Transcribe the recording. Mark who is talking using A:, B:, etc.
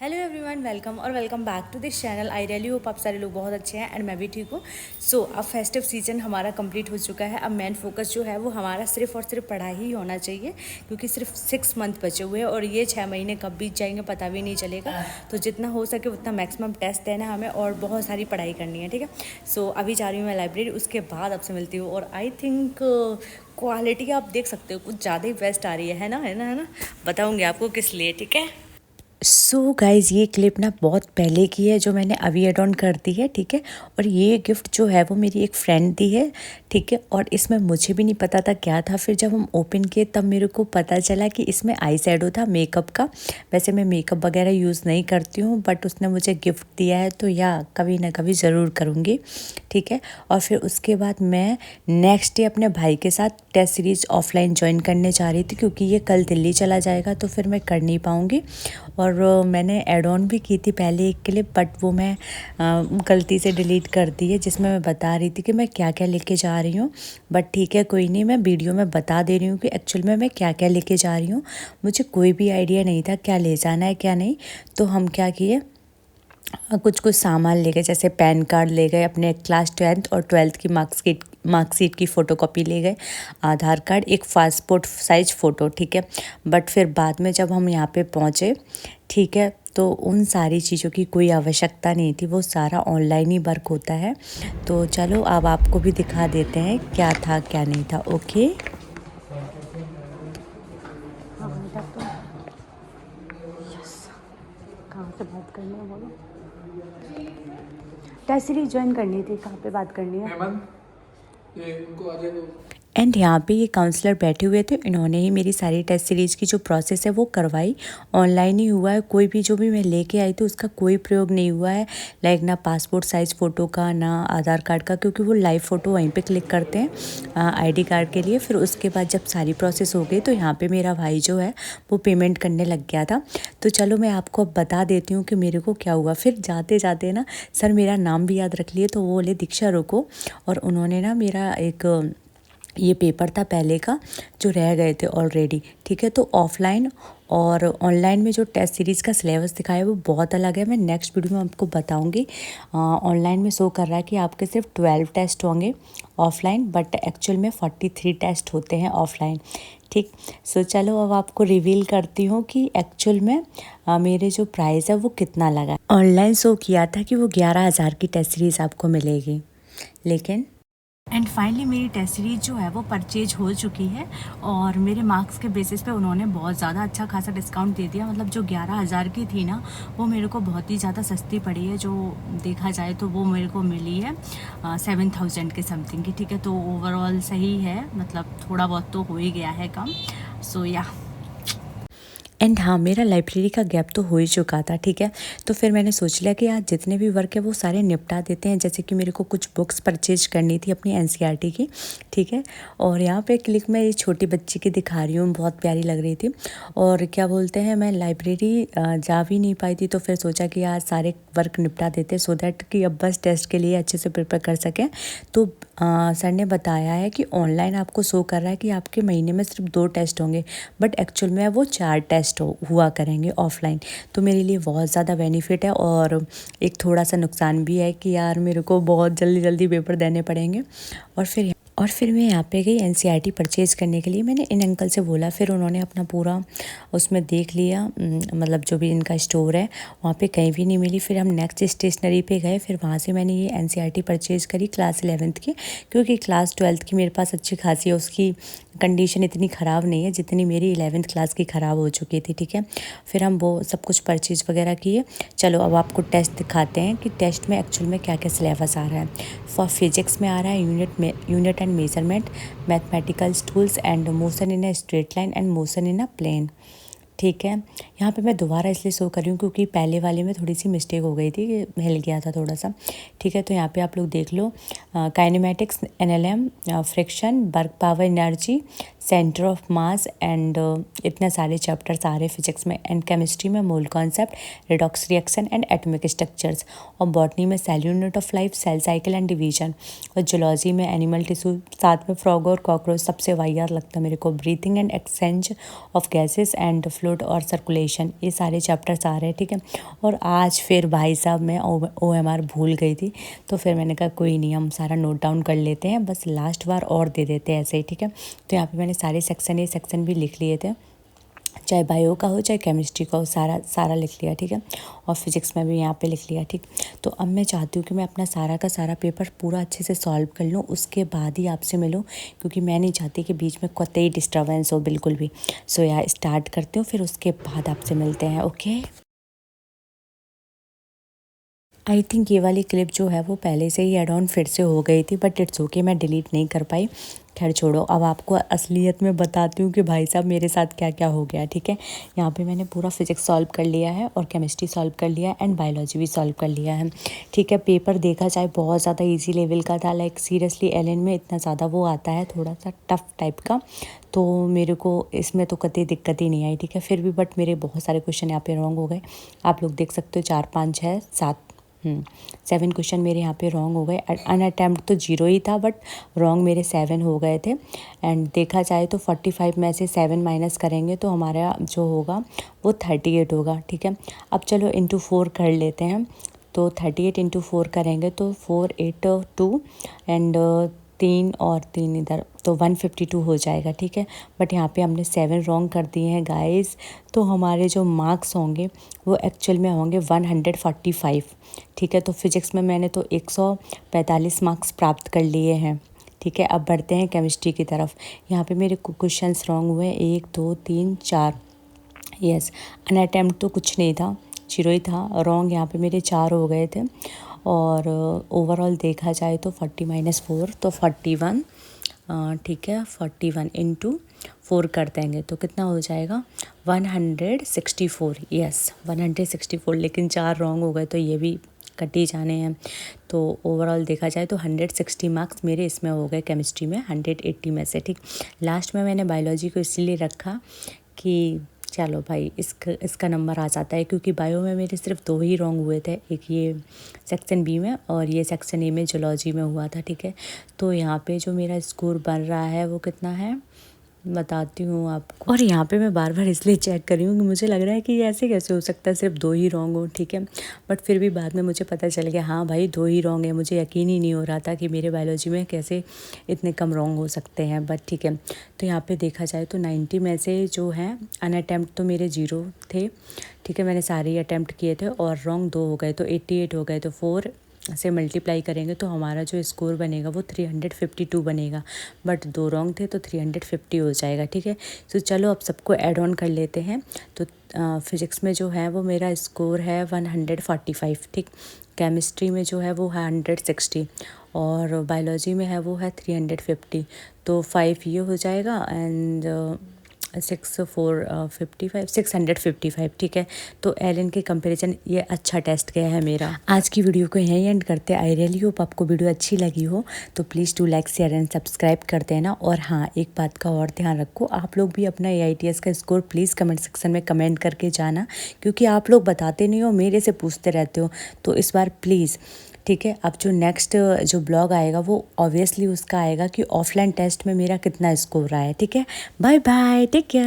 A: Hello everyone, welcome back to this channel. I really hope आप सारे लोग बहुत अच्छे हैं एंड मैं भी ठीक हूँ। सो अब फेस्टिव सीजन हमारा कंप्लीट हो चुका है। अब मेन फोकस जो है वो हमारा सिर्फ और सिर्फ पढ़ाई ही होना चाहिए, क्योंकि सिर्फ 6 मंथ बचे हुए हैं और ये 6 महीने कब बीत जाएंगे पता भी नहीं चलेगा। तो जितना हो सके उतना मैक्सिमम टेस्ट देना है हमें और बहुत सारी पढ़ाई करनी है, ठीक है। सो अभी जा रही हूँ मैं लाइब्रेरी, उसके बाद आपसे मिलती हूँ। और आई थिंक क्वालिटी आप देख सकते हो कुछ ज़्यादा ही बेस्ट आ रही है ना, है ना। बताऊँगी आपको किस लिए, ठीक है। सो गाइज़, ये क्लिप ना बहुत पहले की है जो मैंने अभी एड ऑन कर दी है, ठीक है। और ये गिफ्ट जो है वो मेरी एक फ्रेंड दी है, ठीक है। और इसमें मुझे भी नहीं पता था क्या था, फिर जब हम ओपन किए तब मेरे को पता चला कि इसमें आई शैडो था मेकअप का। वैसे मैं मेकअप वगैरह यूज़ नहीं करती हूँ, बट उसने मुझे गिफ्ट दिया है तो या कभी ना कभी ज़रूर करूँगी, ठीक है। और फिर उसके बाद मैं नेक्स्ट डे अपने भाई के साथ टेस्ट सीरीज़ ऑफलाइन ज्वाइन करने जा रही थी, क्योंकि ये कल दिल्ली चला जाएगा तो फिर मैं कर नहीं पाऊँगी। और मैंने ऐड ऑन भी की थी पहले एक क्लिप, बट वो मैं गलती से डिलीट कर दी है, जिसमें मैं बता रही थी कि मैं क्या क्या लेके जा रही हूँ। बट ठीक है, कोई नहीं, मैं वीडियो में बता दे रही हूँ कि एक्चुअल में मैं क्या क्या लेके जा रही हूँ। मुझे कोई भी आइडिया नहीं था क्या ले जाना है क्या नहीं। तो हम क्या किए, कुछ कुछ सामान ले गए, जैसे पैन कार्ड ले गए, अपने क्लास 10th और 12th की मार्कशीट की फ़ोटोकॉपी ले गए, आधार कार्ड, एक पासपोर्ट साइज़ फ़ोटो, ठीक है। बट फिर बाद में जब हम यहाँ पे पहुँचे, ठीक है, तो उन सारी चीज़ों की कोई आवश्यकता नहीं थी, वो सारा ऑनलाइन ही वर्क होता है। तो चलो अब आपको भी दिखा देते हैं क्या था क्या नहीं था। ओके, कहाँ से बात करनी है बोलो। टेस्ट सीरीज ज्वाइन करनी थी, कहाँ पे बात करनी है। ये उनको आ जाए। एंड यहाँ पे ये काउंसलर बैठे हुए थे, इन्होंने ही मेरी सारी टेस्ट सीरीज़ की जो प्रोसेस है वो करवाई। ऑनलाइन ही हुआ है, कोई भी जो भी मैं लेके आई थी उसका कोई प्रयोग नहीं हुआ है। लाइक ना पासपोर्ट साइज़ फ़ोटो का, ना आधार कार्ड का, क्योंकि वो लाइव फ़ोटो वहीं पे क्लिक करते हैं आईडी कार्ड के लिए। फिर उसके बाद जब सारी प्रोसेस हो गई तो यहाँ पर मेरा भाई जो है वो पेमेंट करने लग गया था। तो चलो मैं आपको अब बता देती हूँ कि मेरे को क्या हुआ। फिर जाते जाते ना सर मेरा नाम भी याद रख लिए, तो वो बोले दीक्षा रुको। और उन्होंने ना मेरा एक ये पेपर था पहले का जो रह गए थे ऑलरेडी, ठीक है। तो ऑफलाइन और ऑनलाइन में जो टेस्ट सीरीज़ का सिलेबस दिखाया है वो बहुत अलग है। मैं नेक्स्ट वीडियो में आपको बताऊंगी। ऑनलाइन में शो कर रहा है कि आपके सिर्फ 12 टेस्ट होंगे ऑफलाइन, बट एक्चुअल में 43 टेस्ट होते हैं ऑफलाइन, ठीक। सो चलो अब आपको रिवील करती हूँ कि एक्चुअल में मेरे जो प्राइस है वो कितना लगा। ऑनलाइन शो किया था कि वो 11,000 की टेस्ट सीरीज़ आपको मिलेगी, लेकिन एंड फाइनली मेरी टेस्ट सीरीज जो है वो परचेज हो चुकी है। और मेरे मार्क्स के बेसिस पे उन्होंने बहुत ज़्यादा अच्छा खासा डिस्काउंट दे दिया। मतलब जो 11,000 की थी ना वो मेरे को बहुत ही ज़्यादा सस्ती पड़ी है, जो देखा जाए तो वो मेरे को मिली है 7,000 के समथिंग की, ठीक है। तो ओवरऑल सही है, मतलब थोड़ा बहुत तो हो ही गया है कम। सो या एंड हाँ, मेरा लाइब्रेरी का गैप तो हो ही चुका था, ठीक है। तो फिर मैंने सोच लिया कि आज जितने भी वर्क है वो सारे निपटा देते हैं। जैसे कि मेरे को कुछ बुक्स परचेज करनी थी अपनी एनसीईआरटी की, ठीक है। और यहाँ पे क्लिक मैं ये छोटी बच्ची की दिखा रही हूँ, बहुत प्यारी लग रही थी। और क्या बोलते हैं, मैं लाइब्रेरी जा भी नहीं पाई थी, तो फिर सोचा कि आज सारे वर्क निपटा देते सो दैट कि अब बस टेस्ट के लिए अच्छे से प्रिपेयर कर सकें। तो सर ने बताया है कि ऑनलाइन आपको शो कर रहा है कि आपके महीने में सिर्फ 2 टेस्ट होंगे, बट एक्चुअल में वो 4 टेस्ट हुआ करेंगे ऑफलाइन। तो मेरे लिए बहुत ज़्यादा बेनिफिट है। और एक थोड़ा सा नुकसान भी है कि यार मेरे को बहुत जल्दी जल्दी पेपर देने पड़ेंगे। और फिर मैं यहाँ पे गई एनसीईआरटी परचेज़ करने के लिए। मैंने इन अंकल से बोला, फिर उन्होंने अपना पूरा उसमें देख लिया, मतलब जो भी इनका स्टोर है वहाँ पे कहीं भी नहीं मिली। फिर हम नेक्स्ट स्टेशनरी पे गए, फिर वहाँ से मैंने ये एनसीईआरटी परचेज़ करी क्लास 11th की, क्योंकि क्लास 12th की मेरे पास अच्छी खासी है, उसकी कंडीशन इतनी ख़राब नहीं है जितनी मेरी 11th क्लास की ख़राब हो चुकी थी, ठीक है। फिर हम वो सब कुछ परचेज़ वगैरह किए। चलो अब आपको टेस्ट दिखाते हैं कि टेस्ट में एक्चुअल में क्या क्या सिलेबस आ रहा है। फॉर फिजिक्स में आ रहा है unit and measurement, mathematical tools and motion in a straight line and motion in a plane, ठीक है। यहाँ पे मैं दोबारा इसलिए शो कर रही हूँ क्योंकि पहले वाले में थोड़ी सी मिस्टेक हो गई थी, हिल गया था थोड़ा सा, ठीक है। तो यहाँ पे आप लोग देख लो, kinematics, NLM, friction, work power, energy, centre of mass and इतने सारे चैप्टर्स आ रहे फिजिक्स में। एंड केमिस्ट्री में mole concept, redox reaction and atomic structures. और बॉटनी में cell unit of life, cell cycle and division. और जूलॉजी में animal tissue, साथ में फ्रॉग और कॉकरोच, सबसे वाहियात लगता है मेरे को, breathing and exchange of gases and fluid और सर्कुलेशन, ये सारे चैप्टर्स आ रहे हैं, ठीक है। और आज फिर भाई साहब मैं OMR भूल गई थी, तो फिर मैंने कहा कोई नहीं, हम सारा नोट डाउन कर लेते हैं, बस लास्ट बार और दे देते हैं ऐसे ही, ठीक है। तो यहाँ पे मैंने सारे सेक्शन, ये सेक्शन भी लिख लिए थे, चाहे बायो का हो चाहे केमिस्ट्री का हो, सारा लिख लिया, ठीक है। और फिजिक्स में भी यहाँ पे लिख लिया, ठीक। तो अब मैं चाहती हूँ कि मैं अपना सारा का सारा पेपर पूरा अच्छे से सॉल्व कर लूँ, उसके बाद ही आपसे मिलूँ, क्योंकि मैं नहीं चाहती कि बीच में कोई डिस्टर्बेंस हो बिल्कुल भी। सो यार स्टार्ट करती हूँ, फिर उसके बाद आपसे मिलते हैं, ओके। आई थिंक ये वाली क्लिप जो है वो पहले से ही एड ऑन फिर से हो गई थी, बट इट्स ओके, मैं डिलीट नहीं कर पाई। खैर छोड़ो, अब आपको असलियत में बताती हूँ कि भाई साहब मेरे साथ क्या क्या हो गया, ठीक है। यहाँ पे मैंने पूरा फिजिक्स सॉल्व कर लिया है और केमिस्ट्री सॉल्व कर लिया है एंड बायोलॉजी भी सॉल्व कर लिया है, ठीक है। पेपर देखा जाए बहुत ज़्यादा ईजी लेवल का था, लाइक सीरियसली एलन में इतना ज़्यादा वो आता है, थोड़ा सा टफ टाइप का, तो मेरे को इसमें तो कतई दिक्कत ही नहीं आई, ठीक है। फिर भी बट मेरे बहुत सारे क्वेश्चन यहाँ पे रॉन्ग हो गए, आप लोग देख सकते हो, 4 5 6 7 7 क्वेश्चन मेरे यहाँ पे रॉन्ग हो गए। अन अटैम्प्ट तो 0 ही था, बट रॉन्ग मेरे 7 हो गए थे। एंड देखा जाए तो 45 में से 7 माइनस करेंगे तो हमारा जो होगा वो 38 होगा, ठीक है। अब चलो इंटू 4 कर लेते हैं, तो 38 इंटू 4 करेंगे तो 4 8 2 एंड 3 और 3 इधर, तो 152 हो जाएगा, ठीक है। बट यहाँ पे हमने 7 रॉन्ग कर दिए हैं गाइस, तो हमारे जो मार्क्स होंगे वो एक्चुअल में होंगे 145, ठीक है। तो फिजिक्स में मैंने तो 145 मार्क्स प्राप्त कर लिए हैं, ठीक है। अब बढ़ते हैं केमिस्ट्री की तरफ। यहाँ पे मेरे क्वेश्चंस रॉन्ग हुए 1 2 3 4, यस। अन अटैम्प्ट तो कुछ नहीं था, 0 ही था, रॉन्ग यहाँ पे मेरे 4 हो गए थे। और ओवरऑल देखा जाए तो 40 माइनस 4 तो 41, ठीक है। 41 इंटू 4 कर देंगे तो कितना हो जाएगा 164, यस 164, लेकिन 4 रॉन्ग हो गए तो ये भी कट ही जाने हैं। तो ओवरऑल देखा जाए तो 160 मार्क्स मेरे इसमें हो गए केमिस्ट्री में 180 में से, ठीक। लास्ट में मैंने बायोलॉजी को इसीलिए रखा कि चलो भाई इसका नंबर आ जाता है, क्योंकि बायो में मेरे सिर्फ 2 ही रॉन्ग हुए थे, एक ये सेक्शन बी में और ये सेक्शन ए में जूलॉजी में हुआ था, ठीक है। तो यहाँ पे जो मेरा स्कोर बन रहा है वो कितना है बताती हूँ आपको। और यहाँ पे मैं बार बार इसलिए चेक कर रही हूँ कि मुझे लग रहा है कि ये ऐसे कैसे हो सकता है, सिर्फ 2 ही रॉन्ग हो, ठीक है। बट फिर भी बाद में मुझे पता चल गया हाँ भाई 2 ही रॉन्ग है, मुझे यकीन ही नहीं हो रहा था कि मेरे बायोलॉजी में कैसे इतने कम रॉन्ग हो सकते हैं, बट ठीक है। तो यहाँ पर देखा जाए तो 90 में से जो है अन अटैम्प्ट तो मेरे 0 थे, ठीक है। मैंने सारे ही अटैम्प्ट किए थे और रॉन्ग 2 हो गए तो 88 हो गए, तो 4 से मल्टीप्लाई करेंगे तो हमारा जो स्कोर बनेगा वो 352 बनेगा, बट 2 रॉन्ग थे तो 350 हो जाएगा, ठीक है। तो चलो अब सबको ऐड ऑन कर लेते हैं। तो फिज़िक्स में जो है वो मेरा स्कोर है 145, ठीक। केमिस्ट्री में जो है वो है 160 और बायोलॉजी में है वो है 350, तो 5 ये हो जाएगा एंड 655, ठीक है। तो एलन के कंपैरिजन ये अच्छा टेस्ट गया है मेरा। आज की वीडियो को यहीं एंड करते हैं। आई रियली होप आपको वीडियो अच्छी लगी हो, तो please do like share and subscribe कर देना। और हाँ, एक बात का और ध्यान रखो, आप लोग भी अपना AITS का स्कोर प्लीज़ कमेंट सेक्शन में कमेंट करके जाना, क्योंकि आप लोग बताते नहीं हो, मेरे से पूछते रहते हो, तो इस बार प्लीज़, ठीक है। अब जो नेक्स्ट जो ब्लॉग आएगा वो ऑब्वियसली उसका आएगा कि ऑफलाइन टेस्ट में मेरा कितना स्कोर रहा है, ठीक है। Bye bye, take care.